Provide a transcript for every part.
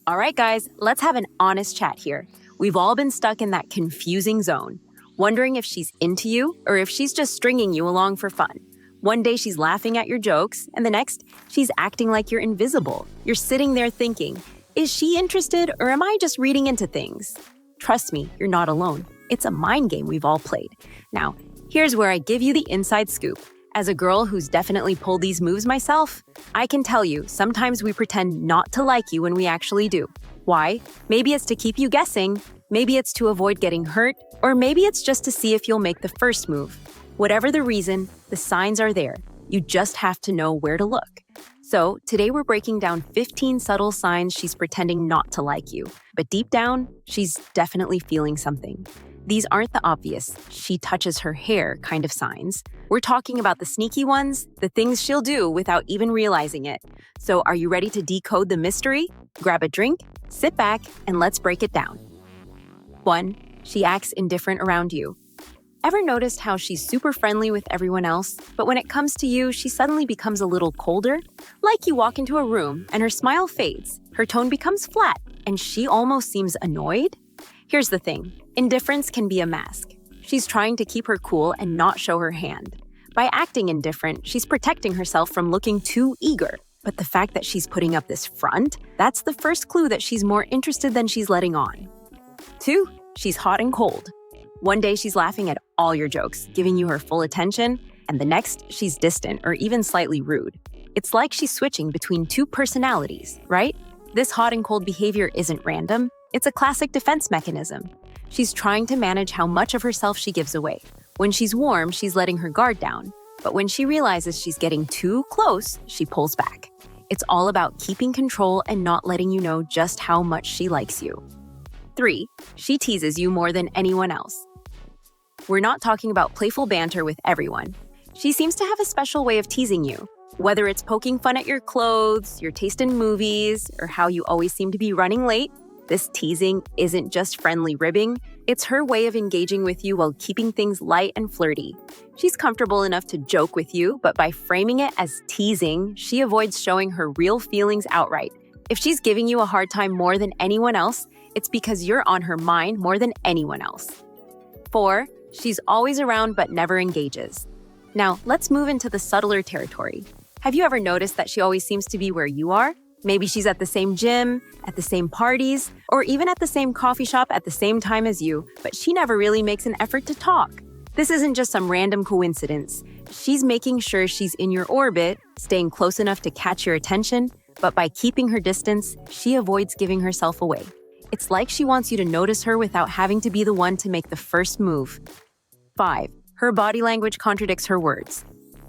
All right, guys, let's have an honest chat here. We've all been stuck in that confusing zone, wondering if she's into you or if she's just stringing you along for fun. One day she's laughing at your jokes, and the next, she's acting like you're invisible. You're sitting there thinking, is she interested or am I just reading into things? Trust me, you're not alone. It's a mind game we've all played. Now, here's where I give you the inside scoop. As a girl who's definitely pulled these moves myself, I can tell you sometimes we pretend not to like you when we actually do. Why? Maybe it's to keep you guessing, maybe it's to avoid getting hurt, or maybe it's just to see if you'll make the first move. Whatever the reason, the signs are there. You just have to know where to look. So, today we're breaking down 15 subtle signs she's pretending not to like you. But deep down, she's definitely feeling something. These aren't the obvious, she touches her hair kind of signs. We're talking about the sneaky ones, the things she'll do without even realizing it. So, are you ready to decode the mystery? Grab a drink, sit back, and let's break it down. 1. She acts indifferent around you. Ever noticed how she's super friendly with everyone else, but when it comes to you, she suddenly becomes a little colder? Like you walk into a room and her smile fades, her tone becomes flat, and she almost seems annoyed? Here's the thing, indifference can be a mask. She's trying to keep her cool and not show her hand. By acting indifferent, she's protecting herself from looking too eager. But the fact that she's putting up this front, that's the first clue that she's more interested than she's letting on. 2. She's hot and cold. One day she's laughing at all your jokes, giving you her full attention, and the next she's distant or even slightly rude. It's like she's switching between two personalities, right? This hot and cold behavior isn't random. It's a classic defense mechanism. She's trying to manage how much of herself she gives away. When she's warm, she's letting her guard down. But when she realizes she's getting too close, she pulls back. It's all about keeping control and not letting you know just how much she likes you. 3. She teases you more than anyone else. We're not talking about playful banter with everyone. She seems to have a special way of teasing you. Whether it's poking fun at your clothes, your taste in movies, or how you always seem to be running late, this teasing isn't just friendly ribbing, it's her way of engaging with you while keeping things light and flirty. She's comfortable enough to joke with you, but by framing it as teasing, she avoids showing her real feelings outright. If she's giving you a hard time more than anyone else, it's because you're on her mind more than anyone else. 4. She's always around but never engages. Now, let's move into the subtler territory. Have you ever noticed that she always seems to be where you are? Maybe she's at the same gym, at the same parties, or even at the same coffee shop at the same time as you, but she never really makes an effort to talk. This isn't just some random coincidence. She's making sure she's in your orbit, staying close enough to catch your attention, but by keeping her distance, she avoids giving herself away. It's like she wants you to notice her without having to be the one to make the first move. 5. Her body language contradicts her words.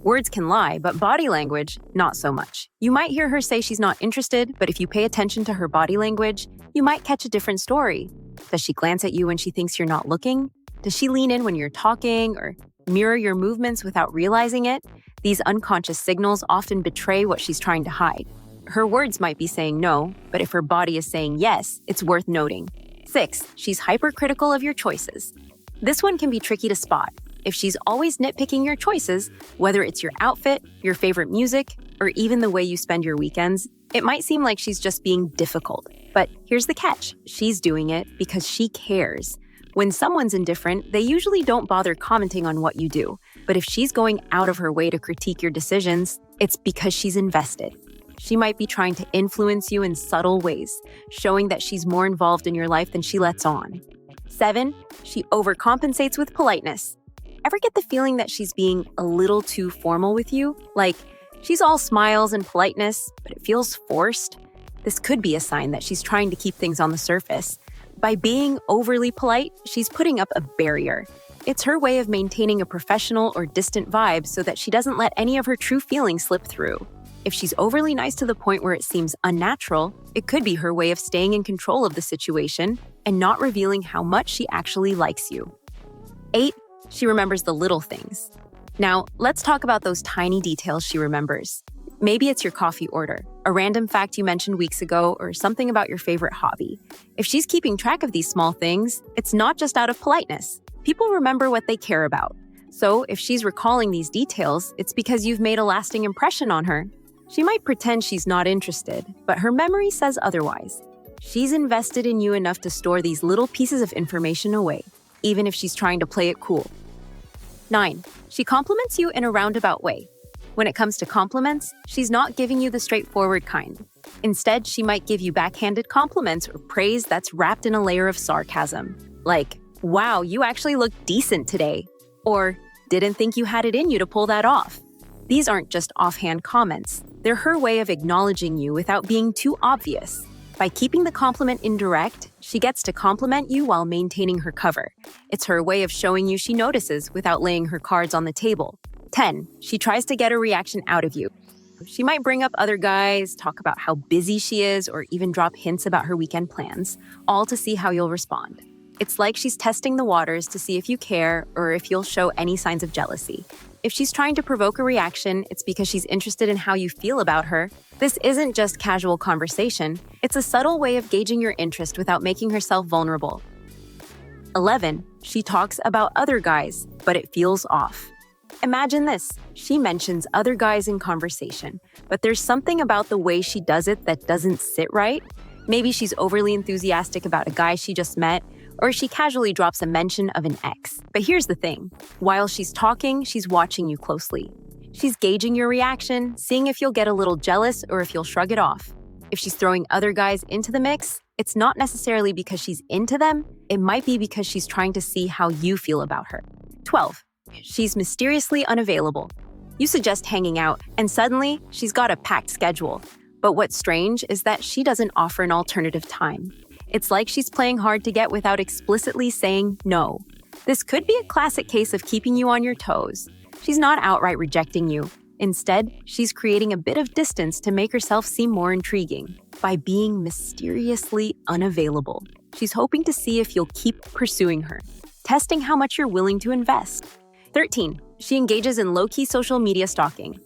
Words can lie, but body language, not so much. You might hear her say she's not interested, but if you pay attention to her body language, you might catch a different story. Does she glance at you when she thinks you're not looking? Does she lean in when you're talking or mirror your movements without realizing it? These unconscious signals often betray what she's trying to hide. Her words might be saying no, but if her body is saying yes, it's worth noting. 6. She's hypercritical of your choices. This one can be tricky to spot. If she's always nitpicking your choices, whether it's your outfit, your favorite music, or even the way you spend your weekends, it might seem like she's just being difficult. But here's the catch. She's doing it because she cares. When someone's indifferent, they usually don't bother commenting on what you do. But if she's going out of her way to critique your decisions, it's because she's invested. She might be trying to influence you in subtle ways, showing that she's more involved in your life than she lets on. 7. She overcompensates with politeness. Ever get the feeling that she's being a little too formal with you? Like, she's all smiles and politeness, but it feels forced? This could be a sign that she's trying to keep things on the surface. By being overly polite, she's putting up a barrier. It's her way of maintaining a professional or distant vibe so that she doesn't let any of her true feelings slip through. If she's overly nice to the point where it seems unnatural, it could be her way of staying in control of the situation and not revealing how much she actually likes you. 8. She remembers the little things. Now, let's talk about those tiny details she remembers. Maybe it's your coffee order, a random fact you mentioned weeks ago, or something about your favorite hobby. If she's keeping track of these small things, it's not just out of politeness. People remember what they care about. So if she's recalling these details, it's because you've made a lasting impression on her. She might pretend she's not interested, but her memory says otherwise. She's invested in you enough to store these little pieces of information away, even if she's trying to play it cool. 9. She compliments you in a roundabout way. When it comes to compliments, she's not giving you the straightforward kind. Instead, she might give you backhanded compliments or praise that's wrapped in a layer of sarcasm. Like, wow, you actually look decent today. Or, didn't think you had it in you to pull that off. These aren't just offhand comments. They're her way of acknowledging you without being too obvious. By keeping the compliment indirect, she gets to compliment you while maintaining her cover. It's her way of showing you she notices without laying her cards on the table. 10. She tries to get a reaction out of you. She might bring up other guys, talk about how busy she is, or even drop hints about her weekend plans, all to see how you'll respond. It's like she's testing the waters to see if you care or if you'll show any signs of jealousy. If she's trying to provoke a reaction, it's because she's interested in how you feel about her. This isn't just casual conversation. It's a subtle way of gauging your interest without making herself vulnerable. 11. She talks about other guys, but it feels off. Imagine this. She mentions other guys in conversation, but there's something about the way she does it that doesn't sit right. Maybe she's overly enthusiastic about a guy she just met, or she casually drops a mention of an ex. But here's the thing. While she's talking, she's watching you closely. She's gauging your reaction, seeing if you'll get a little jealous or if you'll shrug it off. If she's throwing other guys into the mix, it's not necessarily because she's into them. It might be because she's trying to see how you feel about her. 12. She's mysteriously unavailable. You suggest hanging out, and suddenly, she's got a packed schedule. But what's strange is that she doesn't offer an alternative time. It's like she's playing hard to get without explicitly saying no. This could be a classic case of keeping you on your toes. She's not outright rejecting you. Instead, she's creating a bit of distance to make herself seem more intriguing. By being mysteriously unavailable, she's hoping to see if you'll keep pursuing her, testing how much you're willing to invest. 13. She engages in low-key social media stalking.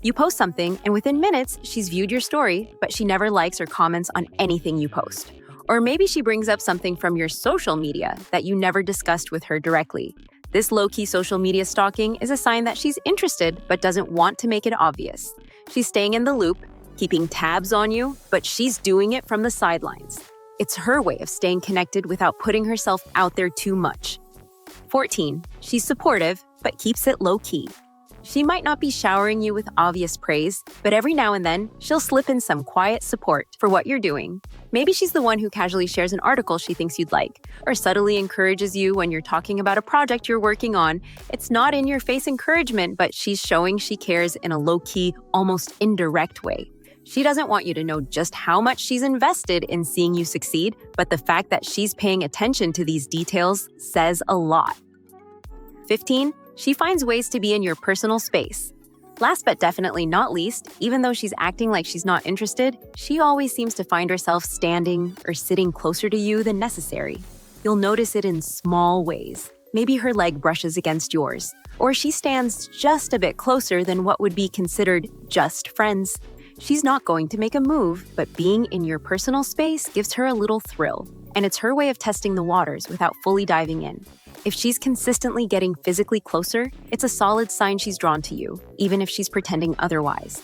You post something, and within minutes, she's viewed your story, but she never likes or comments on anything you post. Or maybe she brings up something from your social media that you never discussed with her directly. This low-key social media stalking is a sign that she's interested but doesn't want to make it obvious. She's staying in the loop, keeping tabs on you, but she's doing it from the sidelines. It's her way of staying connected without putting herself out there too much. 14. She's supportive, but keeps it low-key. She might not be showering you with obvious praise, but every now and then, she'll slip in some quiet support for what you're doing. Maybe she's the one who casually shares an article she thinks you'd like, or subtly encourages you when you're talking about a project you're working on. It's not in-your-face encouragement, but she's showing she cares in a low-key, almost indirect way. She doesn't want you to know just how much she's invested in seeing you succeed, but the fact that she's paying attention to these details says a lot. 15. She finds ways to be in your personal space. Last but definitely not least, even though she's acting like she's not interested, she always seems to find herself standing or sitting closer to you than necessary. You'll notice it in small ways. Maybe her leg brushes against yours, or she stands just a bit closer than what would be considered just friends. She's not going to make a move, but being in your personal space gives her a little thrill, and it's her way of testing the waters without fully diving in. If she's consistently getting physically closer, it's a solid sign she's drawn to you, even if she's pretending otherwise.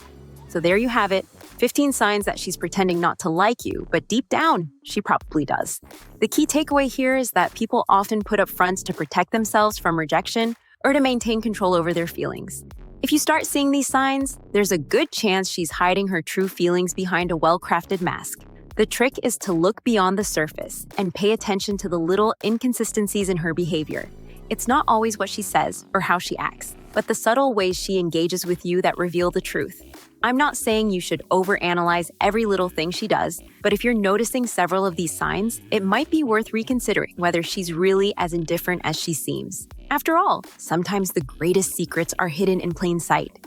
So there you have it, 15 signs that she's pretending not to like you, but deep down, she probably does. The key takeaway here is that people often put up fronts to protect themselves from rejection or to maintain control over their feelings. If you start seeing these signs, there's a good chance she's hiding her true feelings behind a well-crafted mask. The trick is to look beyond the surface and pay attention to the little inconsistencies in her behavior. It's not always what she says or how she acts, but the subtle ways she engages with you that reveal the truth. I'm not saying you should overanalyze every little thing she does, but if you're noticing several of these signs, it might be worth reconsidering whether she's really as indifferent as she seems. After all, sometimes the greatest secrets are hidden in plain sight.